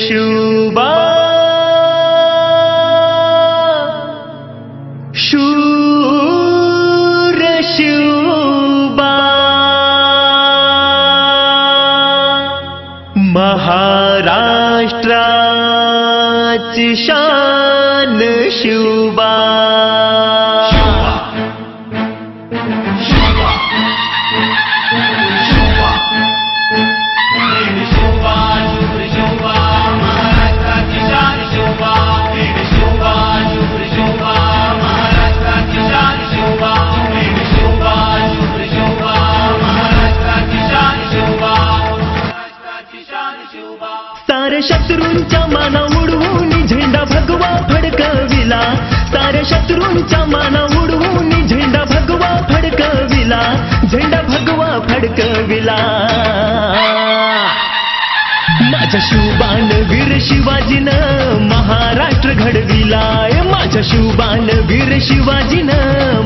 शिवबा शूर शिवबा महाराष्ट्राची शान शिवबा सारे शत्रूंच्या माना उडवून झेंडा भगवा फडकविला, सारे शत्रूंच्या माना उडवून झेंडा भगवा फडकविला, झेंडा भगवा फडकविला। माझ्या शिवबान वीर शिवाजीनं महाराष्ट्र घडविलाय, माझ्या शिवबान वीर शिवाजीनं